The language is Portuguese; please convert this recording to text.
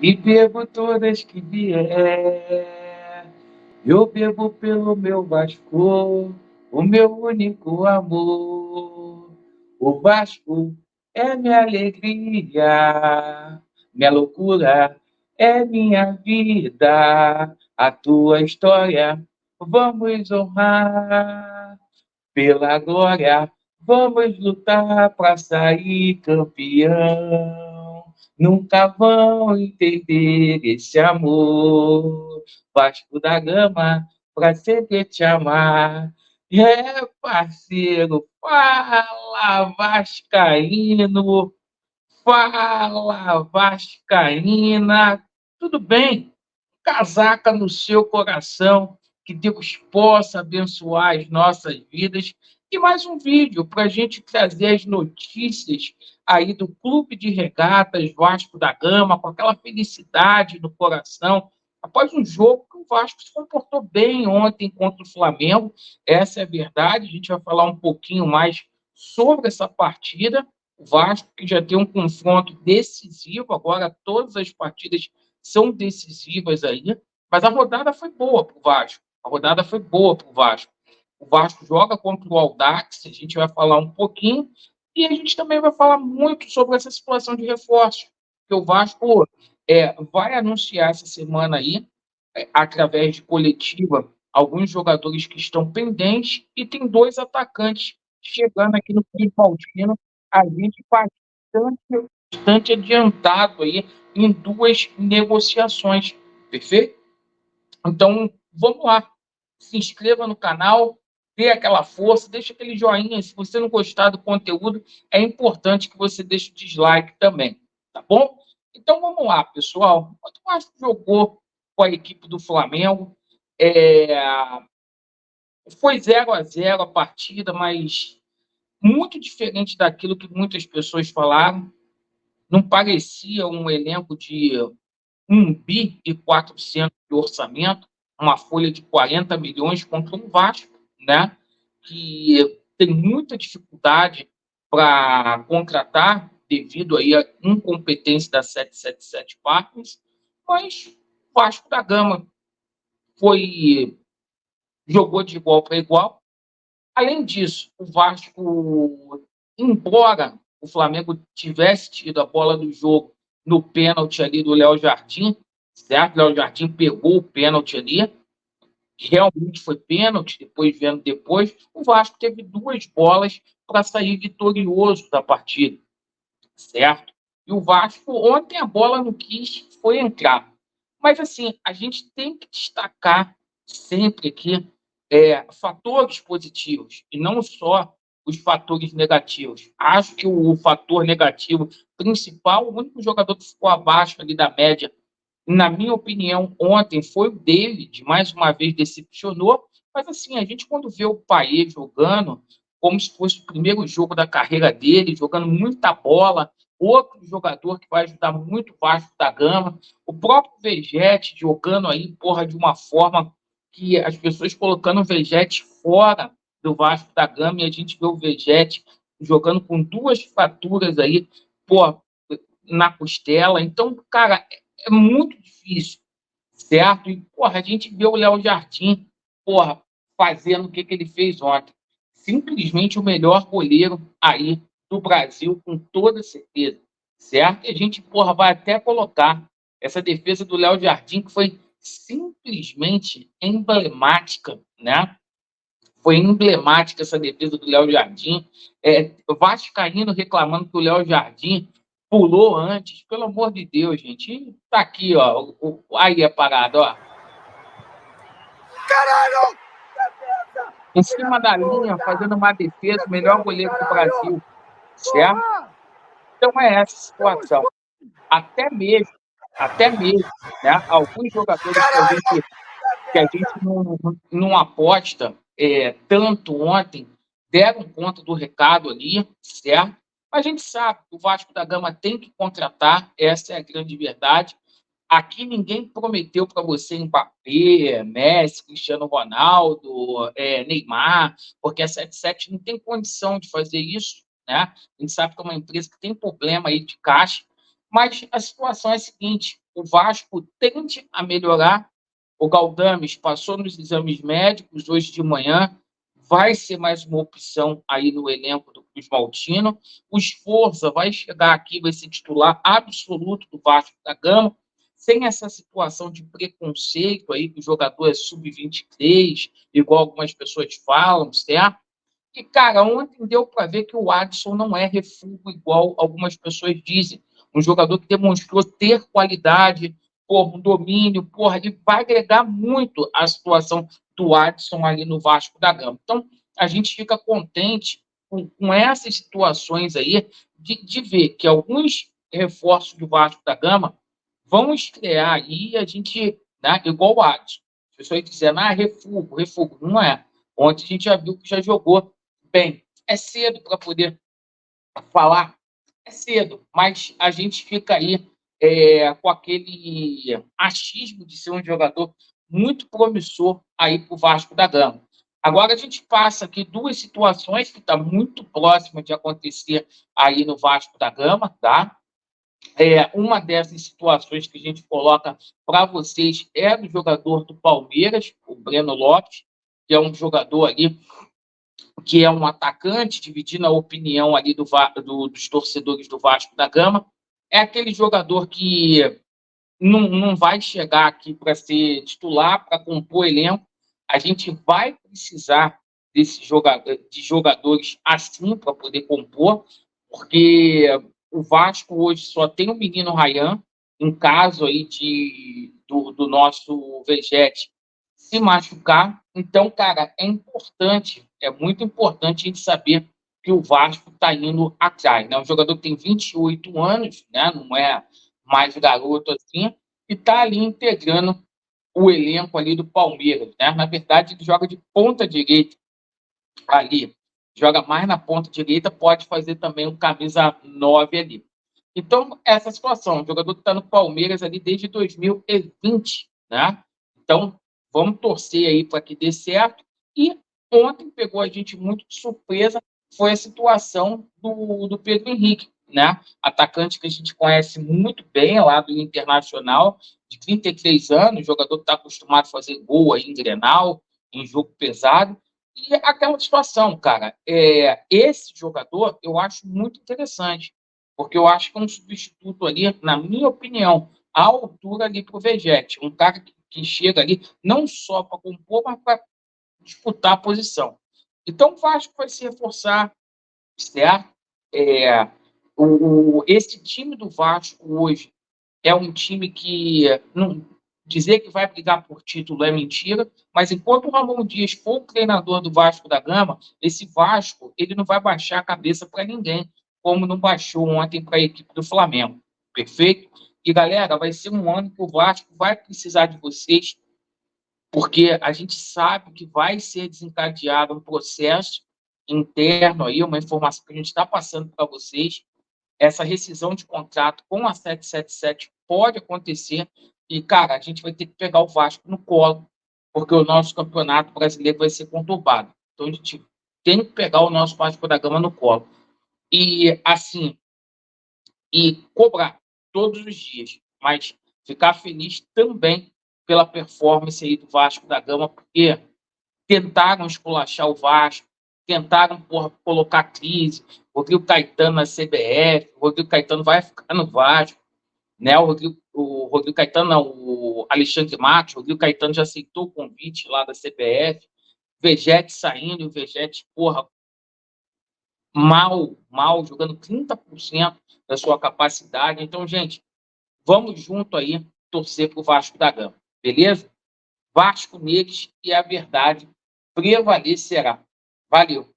e bebo todas que vier. Eu bebo pelo meu Vasco, o meu único amor. O Vasco é minha alegria, minha loucura é minha vida. A tua história vamos honrar pela glória. Vamos lutar para sair campeão. Nunca vão entender esse amor. Vasco da Gama, pra sempre te amar. É, parceiro, fala Vascaíno, fala Vascaína. Tudo bem? Casaca no seu coração, que Deus possa abençoar as nossas vidas. E mais um vídeo para a gente trazer as notícias aí do Clube de Regatas Vasco da Gama, com aquela felicidade no coração, após um jogo que o Vasco se comportou bem ontem contra o Flamengo. Essa é a verdade, a gente vai falar um pouquinho mais sobre essa partida. O Vasco que já tem um confronto decisivo, agora todas as partidas são decisivas aí, mas a rodada foi boa para o Vasco. A rodada foi boa para o Vasco. O Vasco joga contra o Audax, a gente vai falar um pouquinho, e a gente também vai falar muito sobre essa situação de reforço, que o Vasco vai anunciar essa semana aí, através de coletiva, alguns jogadores que estão pendentes, e tem dois atacantes chegando aqui no Paulino, a gente bastante adiantado aí em duas negociações, perfeito? Então, vamos lá. Se inscreva no canal, dê aquela força, deixa aquele joinha. Se você não gostar do conteúdo, é importante que você deixe o dislike também, tá bom? Então, vamos lá, pessoal. O Vasco jogou com a equipe do Flamengo. É... Foi 0-0 a partida, mas muito diferente daquilo que muitas pessoas falaram. Não parecia um elenco de 1,4 bi de orçamento, uma folha de 40 milhões contra um Vasco, né, que tem muita dificuldade para contratar devido aí à incompetência da 777 Partners, mas o Vasco da Gama jogou de igual para igual. Além disso, o Vasco, embora o Flamengo tivesse tido a bola do jogo no pênalti ali do Léo Jardim, certo? Léo Jardim pegou o pênalti ali, realmente foi pênalti, depois, o Vasco teve duas bolas para sair vitorioso da partida, certo? E o Vasco, ontem a bola não quis, foi entrar. Mas, assim, a gente tem que destacar sempre aqui fatores positivos e não só os fatores negativos. Acho que o fator negativo principal, o único jogador que ficou abaixo ali da média, na minha opinião, ontem foi o David, mais uma vez decepcionou, mas assim, a gente quando vê o Payet jogando, como se fosse o primeiro jogo da carreira dele, jogando muita bola, outro jogador que vai ajudar muito o Vasco da Gama, o próprio Vegete jogando aí, porra, de uma forma que as pessoas colocando o Vegete fora do Vasco da Gama, e a gente vê o Vegete jogando com duas fraturas aí, porra, na costela. Então, cara, é muito difícil, certo? E, porra, a gente vê o Léo Jardim, porra, fazendo o que ele fez ontem. Simplesmente o melhor goleiro aí do Brasil, com toda certeza, certo? E a gente, porra, vai até colocar essa defesa do Léo Jardim, que foi simplesmente emblemática, né? Foi emblemática essa defesa do Léo Jardim. Vascaíno reclamando que o Léo Jardim pulou antes. Pelo amor de Deus, gente. E tá aqui, ó. Aí a parada, ó. Caralho! Em cima da linha, fazendo uma defesa, o melhor goleiro do Brasil. Certo? Então é essa situação. Até mesmo, né? Alguns jogadores que a gente não aposta tanto ontem, deram conta do recado ali, certo? Mas a gente sabe que o Vasco da Gama tem que contratar, essa é a grande verdade. Aqui ninguém prometeu para você Mbappé, Messi, Cristiano Ronaldo, Neymar, porque a 77 não tem condição de fazer isso, né? A gente sabe que é uma empresa que tem problema aí de caixa, mas a situação é a seguinte: o Vasco tende a melhorar. O Galdames passou nos exames médicos hoje de manhã, vai ser mais uma opção aí no elenco do Cruz Maltino. O Sforza vai chegar aqui, vai ser titular absoluto do Vasco da Gama, sem essa situação de preconceito aí, que o jogador é sub-23, igual algumas pessoas falam, certo? E, cara, ontem deu para ver que o Adson não é refúgio igual algumas pessoas dizem. Um jogador que demonstrou ter qualidade, porra, um domínio, porra, ele vai agregar muito a situação do Adson ali no Vasco da Gama. Então, a gente fica contente com essas situações aí de ver que alguns reforços do Vasco da Gama vão estrear aí, a gente, né, igual o Adson. As pessoas dizendo, refúgio. Não é. Ontem a gente já viu que já jogou bem. É cedo para poder falar, é cedo, mas a gente fica aí com aquele achismo de ser um jogador muito promissor aí para o Vasco da Gama. Agora a gente passa aqui duas situações que está muito próxima de acontecer aí no Vasco da Gama, tá? Uma dessas situações que a gente coloca para vocês é do jogador do Palmeiras, o Breno Lopes, que é um jogador ali que é um atacante, dividindo a opinião ali dos torcedores do Vasco da Gama. É aquele jogador que não vai chegar aqui para ser titular, para compor elenco. A gente vai precisar de jogadores assim para poder compor, porque o Vasco hoje só tem o menino Ryan, em caso aí do nosso Vegete se machucar. Então, cara, é muito importante a gente saber que o Vasco está indo atrás. Né? Um jogador que tem 28 anos, né? Não é mais garoto assim, e está ali integrando o elenco ali do Palmeiras. Né? Na verdade, ele joga de ponta direita ali, joga mais na ponta direita, pode fazer também o camisa 9 ali. Então, essa situação, o jogador que está no Palmeiras ali desde 2020, né? Então, vamos torcer aí para que dê certo. E ontem pegou a gente muito de surpresa, foi a situação do Pedro Henrique, né? Atacante que a gente conhece muito bem lá do Internacional, de 33 anos, jogador que está acostumado a fazer gol aí em Grenal, em jogo pesado. E aquela situação, cara, esse jogador eu acho muito interessante, porque eu acho que é um substituto ali, na minha opinião, à altura ali para o Vegete, um cara que chega ali não só para compor, mas para disputar a posição. Então o Vasco vai se reforçar, certo? É, esse time do Vasco hoje é um time que não dizer que vai brigar por título é mentira, mas enquanto o Ramon Dias for o treinador do Vasco da Gama, esse Vasco ele não vai baixar a cabeça para ninguém, como não baixou ontem para a equipe do Flamengo. Perfeito? E galera, vai ser um ano que o Vasco vai precisar de vocês, porque a gente sabe que vai ser desencadeado um processo interno aí, uma informação que a gente está passando para vocês. Essa rescisão de contrato com a 777 pode acontecer e, cara, a gente vai ter que pegar o Vasco no colo, porque o nosso campeonato brasileiro vai ser conturbado. Então, a gente tem que pegar o nosso Vasco da Gama no colo. E, assim, e cobrar todos os dias, mas ficar feliz também pela performance aí do Vasco da Gama, porque tentaram esculachar o Vasco, tentaram colocar crise, Rodrigo Caetano na CBF, o Rodrigo Caetano vai ficar no Vasco, né? O Rodrigo Caetano, não, o Alexandre Matos, o Rodrigo Caetano já aceitou o convite lá da CBF, Vegete saindo, o Vegete, mal, jogando 30% da sua capacidade. Então, gente, vamos junto aí torcer para o Vasco da Gama, beleza? Vasco neles e a verdade prevalecerá. Valeu!